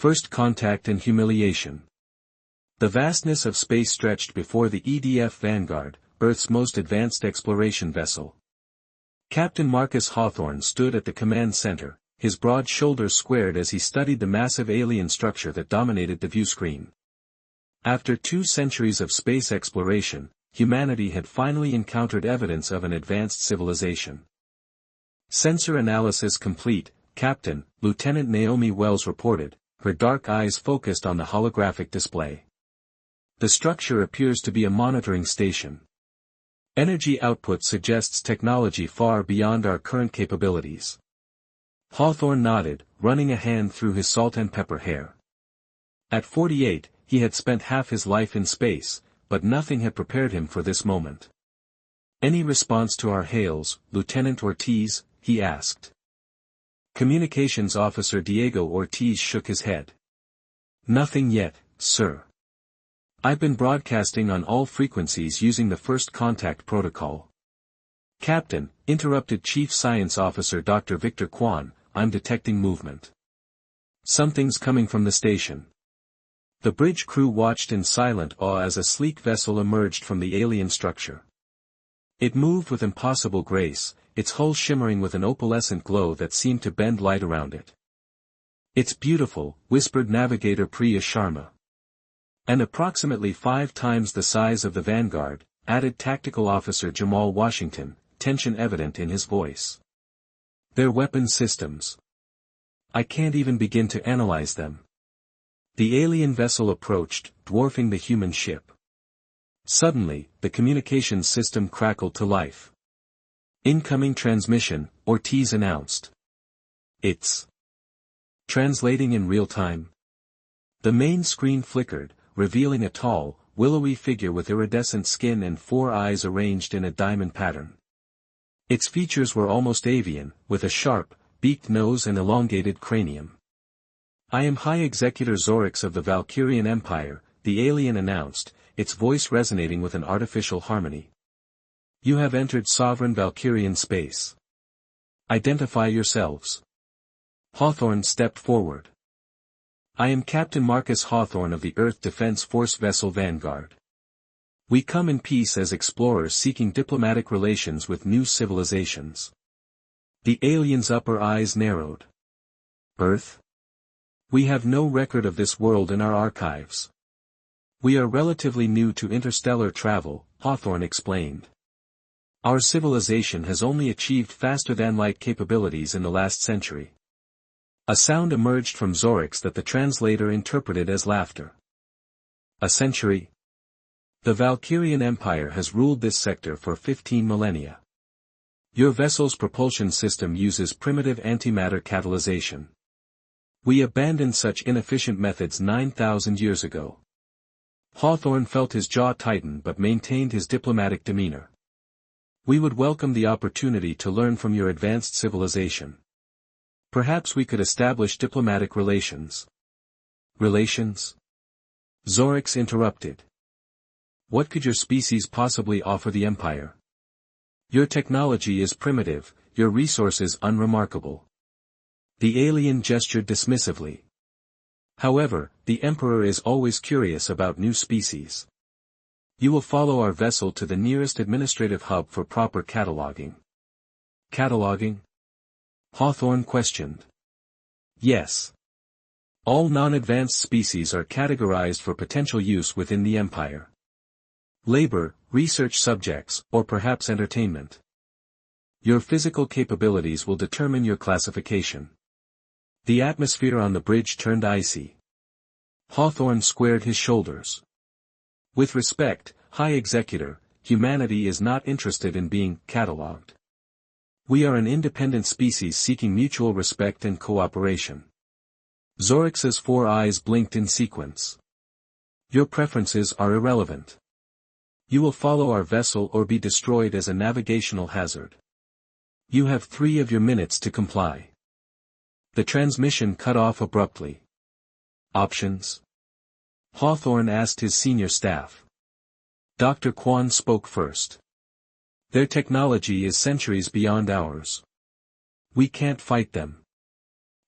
First contact and humiliation. The vastness of space stretched before the EDF Vanguard, Earth's most advanced exploration vessel. Captain Marcus Hawthorne stood at the command center, his broad shoulders squared as he studied the massive alien structure that dominated the viewscreen. After 2 centuries of space exploration, humanity had finally encountered evidence of an advanced civilization. Sensor analysis complete, Captain, Lieutenant Naomi Wells reported, her dark eyes focused on the holographic display. The structure appears to be a monitoring station. Energy output suggests technology far beyond our current capabilities. Hawthorne nodded, running a hand through his salt and pepper hair. At 48, he had spent half his life in space, but nothing had prepared him for this moment. "Any response to our hails, Lieutenant Ortiz?" he asked. Communications Officer Diego Ortiz shook his head. "Nothing yet, sir. I've been broadcasting on all frequencies using the first contact protocol." "Captain," interrupted Chief Science Officer Dr. Victor Kwan, "I'm detecting movement. Something's coming from the station." The bridge crew watched in silent awe as a sleek vessel emerged from the alien structure. It moved with impossible grace, its hull shimmering with an opalescent glow that seemed to bend light around it. "It's beautiful," whispered Navigator Priya Sharma. "And approximately 5 times the size of the Vanguard," added Tactical Officer Jamal Washington, tension evident in his voice. "Their weapon systems. I can't even begin to analyze them." The alien vessel approached, dwarfing the human ship. Suddenly, the communications system crackled to life. "Incoming transmission," Ortiz announced. "It's translating in real time." The main screen flickered, revealing a tall, willowy figure with iridescent skin and 4 eyes arranged in a diamond pattern. Its features were almost avian, with a sharp, beaked nose and elongated cranium. "I am High Executor Zorix of the Valkyrian Empire," the alien announced, its voice resonating with an artificial harmony. "You have entered sovereign Valkyrian space. Identify yourselves." Hawthorne stepped forward. "I am Captain Marcus Hawthorne of the Earth Defense Force vessel Vanguard. We come in peace as explorers seeking diplomatic relations with new civilizations." The alien's upper eyes narrowed. "Earth? We have no record of this world in our archives. We are relatively new to interstellar travel," Hawthorne explained. "Our civilization has only achieved faster-than-light capabilities in the last century." A sound emerged from Zorix that the translator interpreted as laughter. "A century? The Valkyrian Empire has ruled this sector for 15 millennia. Your vessel's propulsion system uses primitive antimatter catalyzation. We abandoned such inefficient methods 9,000 years ago." Hawthorne felt his jaw tighten but maintained his diplomatic demeanor. "We would welcome the opportunity to learn from your advanced civilization. Perhaps we could establish diplomatic relations." "Relations?" Zorix interrupted. "What could your species possibly offer the Empire? Your technology is primitive, your resources unremarkable." The alien gestured dismissively. "However, the Emperor is always curious about new species. You will follow our vessel to the nearest administrative hub for proper cataloging." "Cataloging?" Hawthorne questioned. "Yes. All non-advanced species are categorized for potential use within the Empire. Labor, research subjects, or perhaps entertainment. Your physical capabilities will determine your classification." The atmosphere on the bridge turned icy. Hawthorne squared his shoulders. "With respect, High Executor, humanity is not interested in being catalogued. We are an independent species seeking mutual respect and cooperation." Zorix's 4 eyes blinked in sequence. "Your preferences are irrelevant. You will follow our vessel or be destroyed as a navigational hazard. You have 3 of your minutes to comply." The transmission cut off abruptly. "Options?" Hawthorne asked his senior staff. Dr. Kwan spoke first. "Their technology is centuries beyond ours. We can't fight them.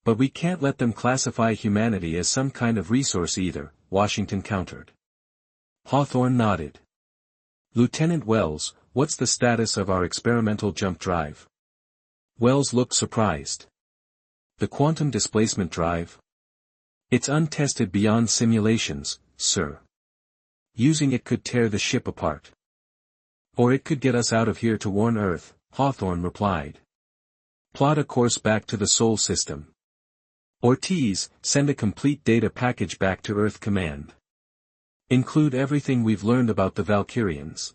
But we can't let them classify humanity as some kind of resource either, Washington countered. Hawthorne nodded. Lieutenant Wells, what's the status of our experimental jump drive? Wells looked surprised. The quantum displacement drive? It's untested beyond simulations, sir. Using it could tear the ship apart. Or it could get us out of here to warn Earth, Hawthorne replied. Plot a course back to the Sol system. Ortiz, send a complete data package back to Earth Command. Include everything we've learned about the Valkyrians.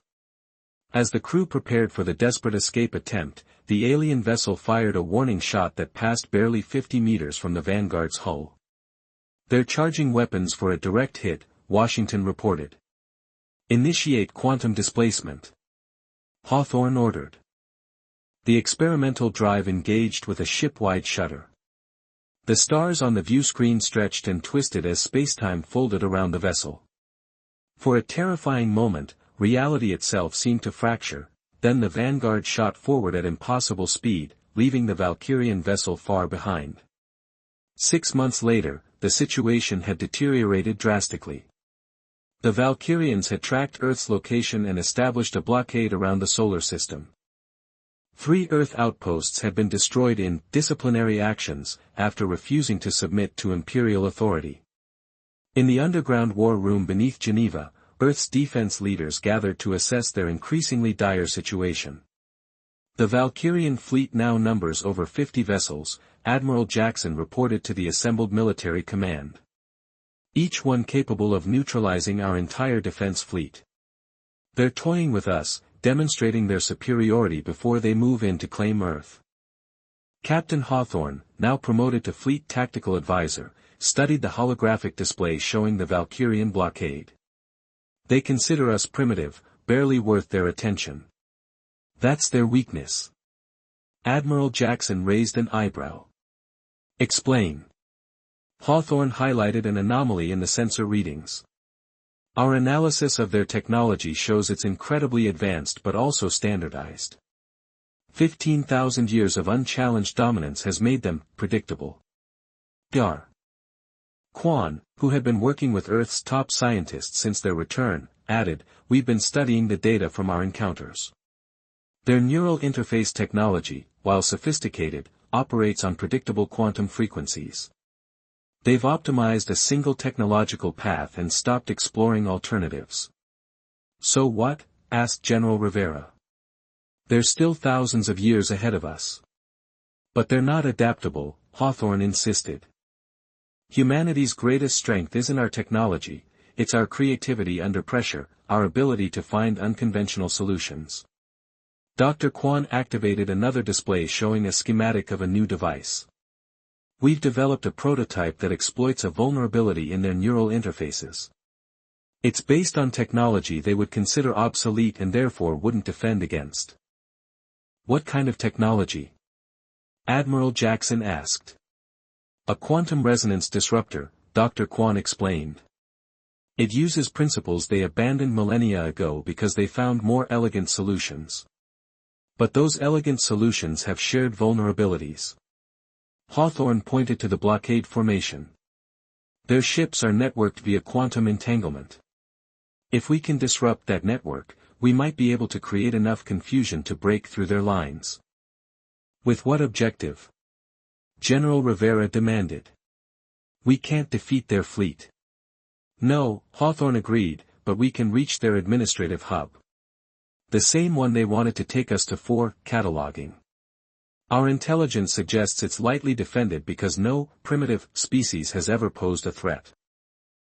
As the crew prepared for the desperate escape attempt, the alien vessel fired a warning shot that passed barely 50 meters from the Vanguard's hull. They're charging weapons for a direct hit, Washington reported. Initiate quantum displacement. Hawthorne ordered. The experimental drive engaged with a ship-wide shudder. The stars on the view screen stretched and twisted as spacetime folded around the vessel. For a terrifying moment, reality itself seemed to fracture, then the Vanguard shot forward at impossible speed, leaving the Valkyrian vessel far behind. 6 months later, the situation had deteriorated drastically. The Valkyrians had tracked Earth's location and established a blockade around the solar system. 3 Earth outposts had been destroyed in disciplinary actions after refusing to submit to imperial authority. In the underground war room beneath Geneva, Earth's defense leaders gathered to assess their increasingly dire situation. The Valkyrian fleet now numbers over 50 vessels, Admiral Jackson reported to the assembled military command. Each one capable of neutralizing our entire defense fleet. They're toying with us, demonstrating their superiority before they move in to claim Earth. Captain Hawthorne, now promoted to Fleet Tactical Advisor, studied the holographic display showing the Valkyrian blockade. They consider us primitive, barely worth their attention. That's their weakness. Admiral Jackson raised an eyebrow. Explain. Hawthorne highlighted an anomaly in the sensor readings. Our analysis of their technology shows it's incredibly advanced but also standardized. 15,000 years of unchallenged dominance has made them predictable. Gar. Quan, who had been working with Earth's top scientists since their return, added, we've been studying the data from our encounters. Their neural interface technology, while sophisticated, operates on predictable quantum frequencies. They've optimized a single technological path and stopped exploring alternatives. So what? Asked General Rivera. They're still thousands of years ahead of us. But they're not adaptable, Hawthorne insisted. Humanity's greatest strength isn't our technology, it's our creativity under pressure, our ability to find unconventional solutions. Dr. Quan activated another display showing a schematic of a new device. We've developed a prototype that exploits a vulnerability in their neural interfaces. It's based on technology they would consider obsolete and therefore wouldn't defend against. What kind of technology? Admiral Jackson asked. A quantum resonance disruptor, Dr. Quan explained. It uses principles they abandoned millennia ago because they found more elegant solutions. But those elegant solutions have shared vulnerabilities. Hawthorne pointed to the blockade formation. Their ships are networked via quantum entanglement. If we can disrupt that network, we might be able to create enough confusion to break through their lines. With what objective? General Rivera demanded. We can't defeat their fleet. No, Hawthorne agreed, but we can reach their administrative hub. The same one they wanted to take us to for cataloging. Our intelligence suggests it's lightly defended because no primitive species has ever posed a threat.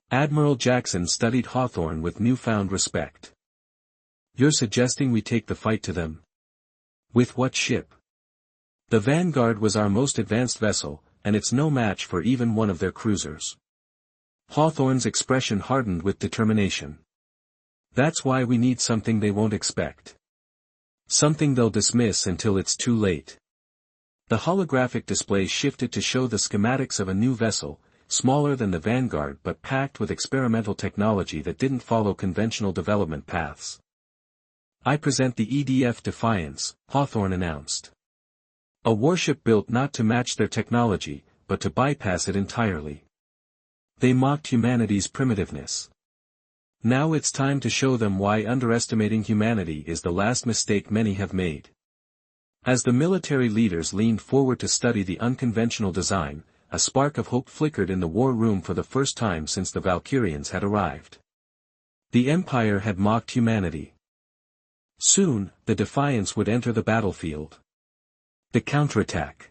Admiral Jackson studied Hawthorne with newfound respect. You're suggesting we take the fight to them? With what ship? The Vanguard was our most advanced vessel, and it's no match for even one of their cruisers. Hawthorne's expression hardened with determination. That's why we need something they won't expect. Something they'll dismiss until it's too late. The holographic display shifted to show the schematics of a new vessel, smaller than the Vanguard but packed with experimental technology that didn't follow conventional development paths. I present the EDF Defiance, Hawthorne announced. A warship built not to match their technology, but to bypass it entirely. They mocked humanity's primitiveness. Now it's time to show them why underestimating humanity is the last mistake many have made. As the military leaders leaned forward to study the unconventional design, a spark of hope flickered in the war room for the first time since the Valkyrians had arrived. The Empire had mocked humanity. Soon, the Defiance would enter the battlefield. The counterattack.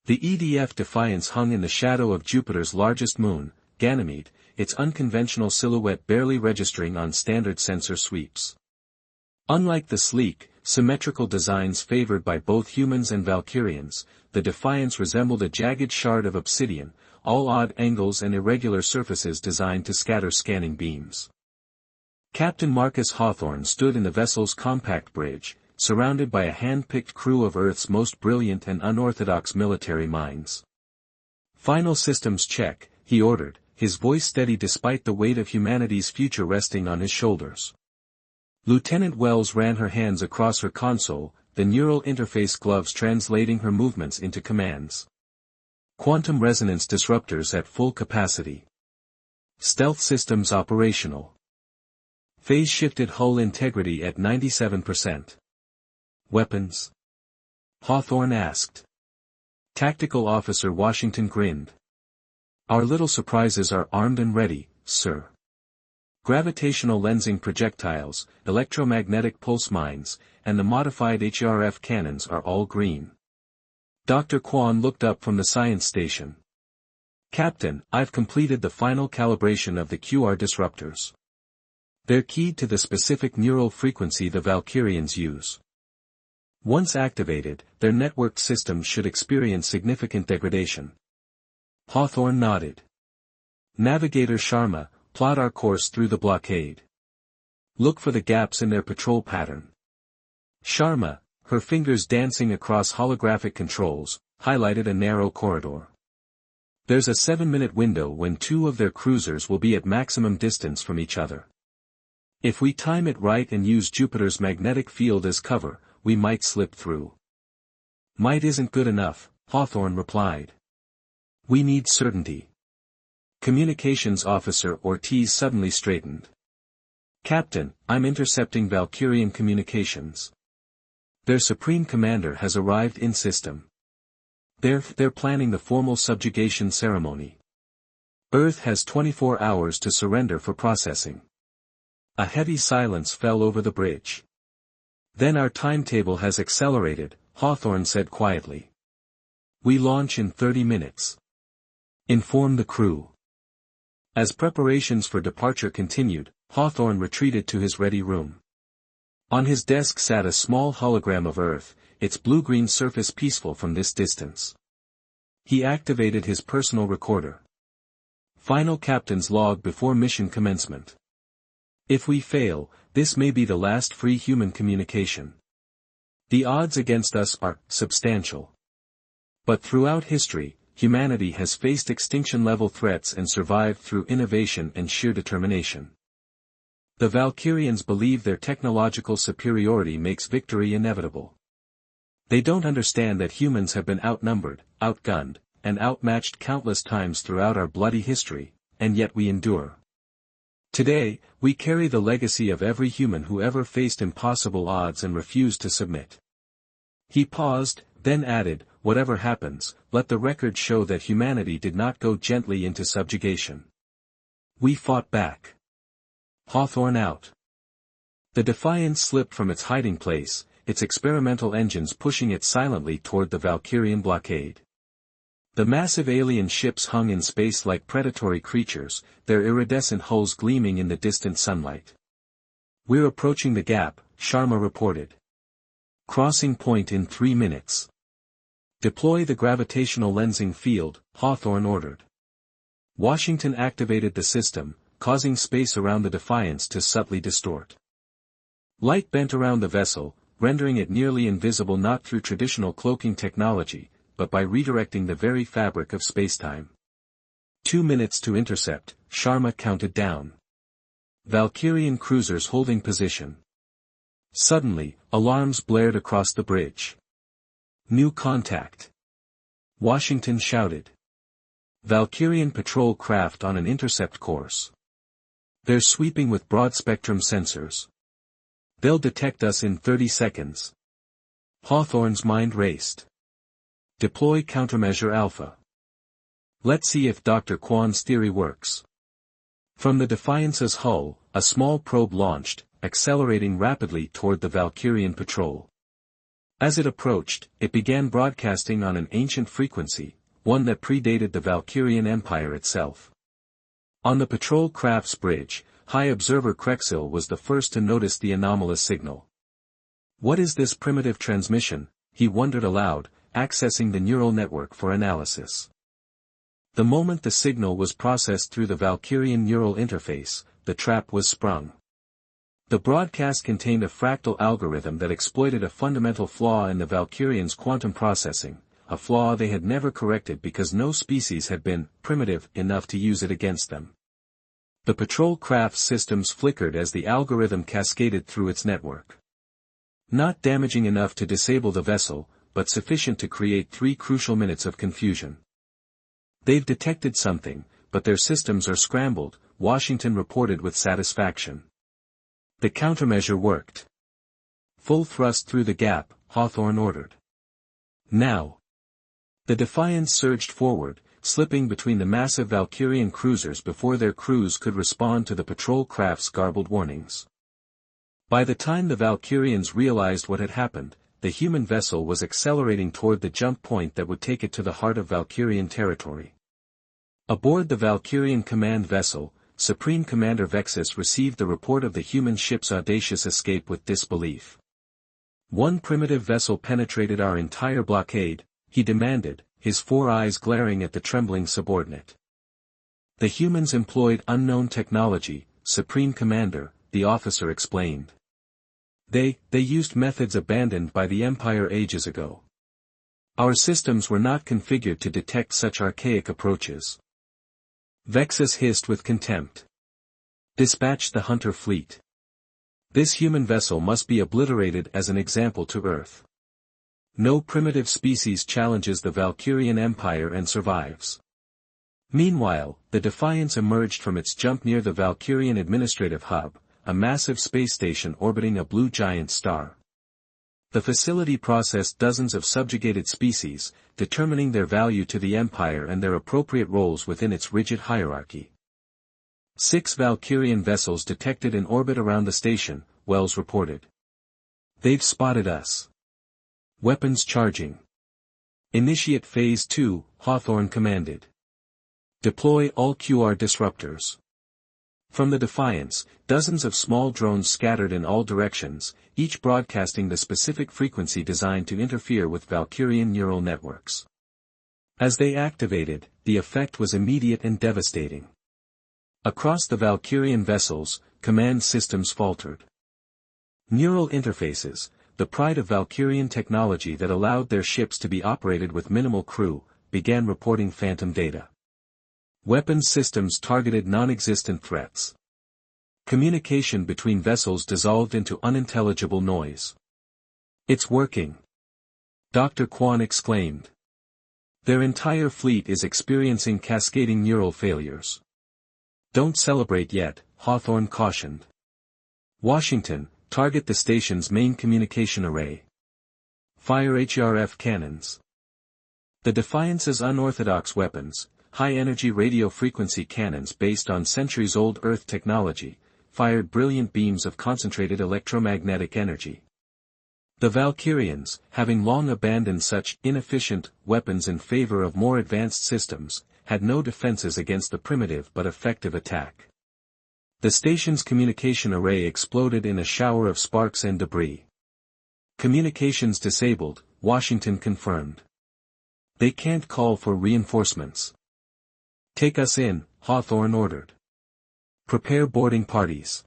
The EDF Defiance hung in the shadow of Jupiter's largest moon, Ganymede, its unconventional silhouette barely registering on standard sensor sweeps. Unlike the sleek, symmetrical designs favored by both humans and Valkyrians, the Defiance resembled a jagged shard of obsidian, all odd angles and irregular surfaces designed to scatter scanning beams. Captain Marcus Hawthorne stood in the vessel's compact bridge, surrounded by a hand-picked crew of Earth's most brilliant and unorthodox military minds. "Final systems check," he ordered, his voice steady despite the weight of humanity's future resting on his shoulders. Lieutenant Wells ran her hands across her console, the neural interface gloves translating her movements into commands. "Quantum resonance disruptors at full capacity. Stealth systems operational. Phase-shifted hull integrity at 97%. Weapons?" Hawthorne asked. Tactical Officer Washington grinned. "Our little surprises are armed and ready, sir. Gravitational lensing projectiles, electromagnetic pulse mines, and the modified HRF cannons are all green." Dr. Kwan looked up from the science station. "Captain, I've completed the final calibration of the QR disruptors. They're keyed to the specific neural frequency the Valkyrians use. Once activated, their networked systems should experience significant degradation." Hawthorne nodded. "Navigator Sharma, plot our course through the blockade. Look for the gaps in their patrol pattern." Sharma, her fingers dancing across holographic controls, highlighted a narrow corridor. "There's a 7-minute window when 2 of their cruisers will be at maximum distance from each other. If we time it right and use Jupiter's magnetic field as cover, we might slip through." "Might isn't good enough," Hawthorne replied. "We need certainty." Communications Officer Ortiz suddenly straightened. "Captain, I'm intercepting Valkyrian communications. Their Supreme Commander has arrived in system. They're planning the formal subjugation ceremony. Earth has 24 hours to surrender for processing." A heavy silence fell over the bridge. "Then our timetable has accelerated," Hawthorne said quietly. "We launch in 30 minutes. Inform the crew." As preparations for departure continued, Hawthorne retreated to his ready room. On his desk sat a small hologram of Earth, its blue-green surface peaceful from this distance. He activated his personal recorder. "Final captain's log before mission commencement. If we fail, this may be the last free human communication. The odds against us are substantial. But throughout history, humanity has faced extinction-level threats and survived through innovation and sheer determination. The Valkyrians believe their technological superiority makes victory inevitable. They don't understand that humans have been outnumbered, outgunned, and outmatched countless times throughout our bloody history, and yet we endure. Today, we carry the legacy of every human who ever faced impossible odds and refused to submit." He paused, then added, "Whatever happens, let the record show that humanity did not go gently into subjugation. We fought back." Hawthorne out. The Defiance slipped from its hiding place, its experimental engines pushing it silently toward the Valkyrian blockade. The massive alien ships hung in space like predatory creatures, their iridescent hulls gleaming in the distant sunlight. "We're approaching the gap," Sharma reported. "Crossing point in 3 minutes. Deploy the gravitational lensing field," Hawthorne ordered. Washington activated the system, causing space around the Defiance to subtly distort. Light bent around the vessel, rendering it nearly invisible not through traditional cloaking technology, but by redirecting the very fabric of spacetime. 2 minutes to intercept, Sharma counted down. Valkyrian cruisers holding position. Suddenly, alarms blared across the bridge. "New contact!" Washington shouted. Valkyrian patrol craft on an intercept course. They're sweeping with broad-spectrum sensors. They'll detect us in 30 seconds. Hawthorne's mind raced. Deploy countermeasure Alpha. Let's see if Dr. Kwan's theory works. From the Defiance's hull, a small probe launched, accelerating rapidly toward the Valkyrian patrol. As it approached, it began broadcasting on an ancient frequency, one that predated the Valkyrian Empire itself. On the patrol craft's bridge, High Observer Krexil was the first to notice the anomalous signal. What is this primitive transmission? He wondered aloud, accessing the neural network for analysis. The moment the signal was processed through the Valkyrian neural interface, the trap was sprung. The broadcast contained a fractal algorithm that exploited a fundamental flaw in the Valkyrians' quantum processing, a flaw they had never corrected because no species had been primitive enough to use it against them. The patrol craft's systems flickered as the algorithm cascaded through its network. Not damaging enough to disable the vessel, but sufficient to create 3 crucial minutes of confusion. They've detected something, but their systems are scrambled, Washington reported with satisfaction. The countermeasure worked. Full thrust through the gap, Hawthorne ordered. Now. The Defiance surged forward, slipping between the massive Valkyrian cruisers before their crews could respond to the patrol craft's garbled warnings. By the time the Valkyrians realized what had happened, the human vessel was accelerating toward the jump point that would take it to the heart of Valkyrian territory. Aboard the Valkyrian command vessel, Supreme Commander Vexus received the report of the human ship's audacious escape with disbelief. One primitive vessel penetrated our entire blockade, he demanded, his 4 eyes glaring at the trembling subordinate. The humans employed unknown technology, Supreme Commander, the officer explained. They used methods abandoned by the Empire ages ago. Our systems were not configured to detect such archaic approaches. Vexus hissed with contempt. Dispatch the Hunter fleet. This human vessel must be obliterated as an example to Earth. No primitive species challenges the Valkyrian Empire and survives. Meanwhile, the Defiance emerged from its jump near the Valkyrian administrative hub, a massive space station orbiting a blue giant star. The facility processed dozens of subjugated species, determining their value to the Empire and their appropriate roles within its rigid hierarchy. 6 Valkyrian vessels detected in orbit around the station, Wells reported. They've spotted us. Weapons charging. Initiate Phase 2, Hawthorne commanded. Deploy all QR disruptors. From the Defiance, dozens of small drones scattered in all directions, each broadcasting the specific frequency designed to interfere with Valkyrian neural networks. As they activated, the effect was immediate and devastating. Across the Valkyrian vessels, command systems faltered. Neural interfaces, the pride of Valkyrian technology that allowed their ships to be operated with minimal crew, began reporting phantom data. Weapons systems targeted non-existent threats. Communication between vessels dissolved into unintelligible noise. It's working. Dr. Kwan exclaimed. Their entire fleet is experiencing cascading neural failures. Don't celebrate yet, Hawthorne cautioned. Washington, target the station's main communication array. Fire HRF cannons. The Defiance's unorthodox weapons, high-energy radio frequency cannons based on centuries-old Earth technology, fired brilliant beams of concentrated electromagnetic energy. The Valkyrians, having long abandoned such inefficient weapons in favor of more advanced systems, had no defenses against the primitive but effective attack. The station's communication array exploded in a shower of sparks and debris. Communications disabled, Washington confirmed. They can't call for reinforcements. Take us in, Hawthorne ordered. Prepare boarding parties.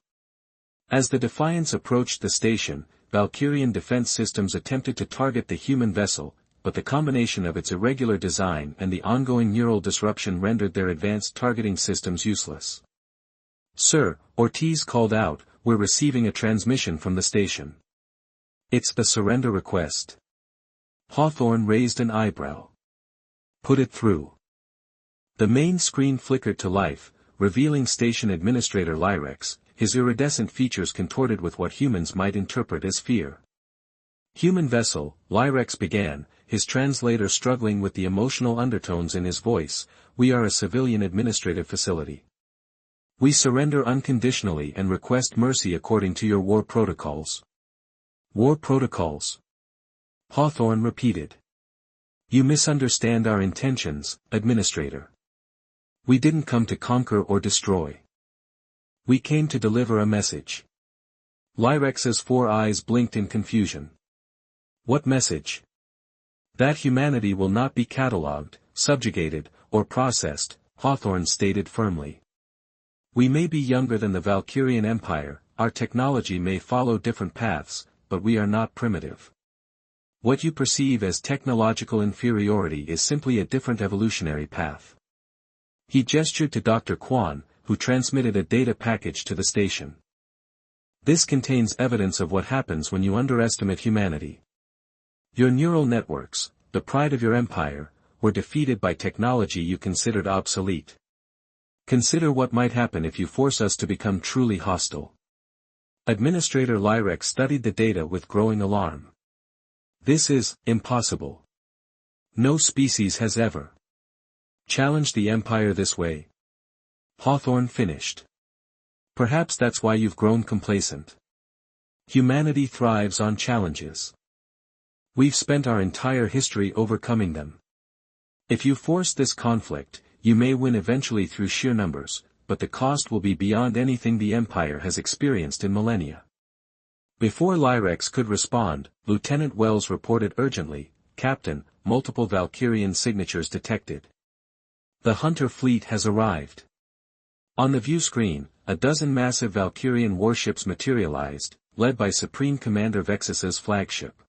As the Defiance approached the station, Valkyrian defense systems attempted to target the human vessel, but the combination of its irregular design and the ongoing neural disruption rendered their advanced targeting systems useless. Sir, Ortiz called out, we're receiving a transmission from the station. It's the surrender request. Hawthorne raised an eyebrow. Put it through. The main screen flickered to life, revealing Station Administrator Lyrex, his iridescent features contorted with what humans might interpret as fear. "Human vessel," Lyrex began, his translator struggling with the emotional undertones in his voice, "we are a civilian administrative facility. We surrender unconditionally and request mercy according to your war protocols." "War protocols?" Hawthorne repeated. "You misunderstand our intentions, Administrator. We didn't come to conquer or destroy. We came to deliver a message." Lyrex's 4 eyes blinked in confusion. "What message?" "That humanity will not be catalogued, subjugated, or processed," Hawthorne stated firmly. "We may be younger than the Valkyrian Empire, our technology may follow different paths, but we are not primitive. What you perceive as technological inferiority is simply a different evolutionary path." He gestured to Dr. Kwan, who transmitted a data package to the station. "This contains evidence of what happens when you underestimate humanity. Your neural networks, the pride of your empire, were defeated by technology you considered obsolete. Consider what might happen if you force us to become truly hostile." Administrator Lyrex studied the data with growing alarm. "This is impossible. No species has ever challenged the Empire this way." Hawthorne finished. "Perhaps that's why you've grown complacent. Humanity thrives on challenges. We've spent our entire history overcoming them. If you force this conflict, you may win eventually through sheer numbers, but the cost will be beyond anything the Empire has experienced in millennia." Before Lyrex could respond, Lieutenant Wells reported urgently, "Captain, multiple Valkyrian signatures detected. The Hunter fleet has arrived." On the view screen, a dozen massive Valkyrian warships materialized, led by Supreme Commander Vexus's flagship.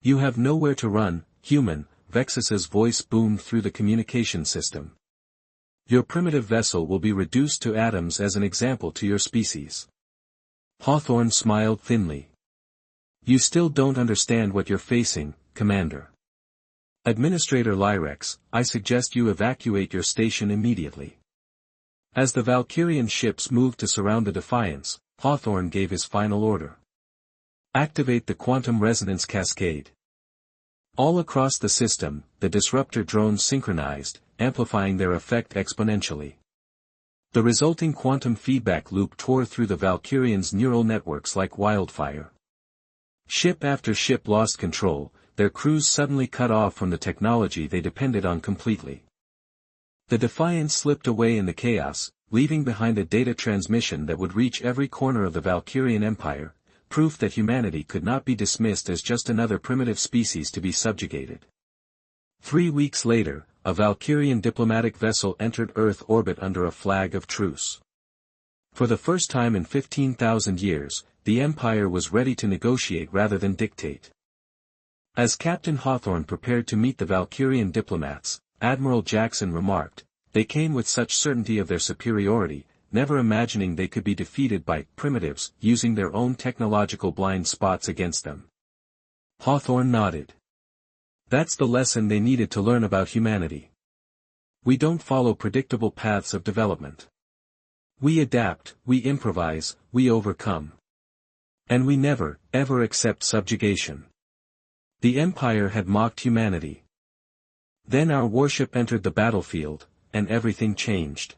"You have nowhere to run, human," Vexus's voice boomed through the communication system. "Your primitive vessel will be reduced to atoms as an example to your species." Hawthorne smiled thinly. "You still don't understand what you're facing, Commander. Administrator Lyrex, I suggest you evacuate your station immediately." As the Valkyrian ships moved to surround the Defiance, Hawthorne gave his final order. "Activate the quantum resonance cascade." All across the system, the disruptor drones synchronized, amplifying their effect exponentially. The resulting quantum feedback loop tore through the Valkyrians' neural networks like wildfire. Ship after ship lost control, their crews suddenly cut off from the technology they depended on completely. The Defiance slipped away in the chaos, leaving behind a data transmission that would reach every corner of the Valkyrian Empire, proof that humanity could not be dismissed as just another primitive species to be subjugated. 3 weeks later, a Valkyrian diplomatic vessel entered Earth orbit under a flag of truce. For the first time in 15,000 years, the Empire was ready to negotiate rather than dictate. As Captain Hawthorne prepared to meet the Valkyrian diplomats, Admiral Jackson remarked, "They came with such certainty of their superiority, never imagining they could be defeated by primitives using their own technological blind spots against them." Hawthorne nodded. "That's the lesson they needed to learn about humanity. We don't follow predictable paths of development. We adapt, we improvise, we overcome. And we never, ever accept subjugation." The Empire had mocked humanity. Then our warship entered the battlefield, and everything changed.